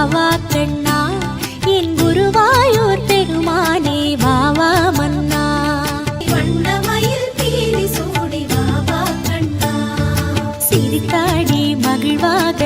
வாவா கண்ணா என் குருவாயூர் பெருமானே வாவா மன்னா வண்ணமயில் பீலி சூடி வாவா கண்ணா சிரித்தாடி மகிழ்வாக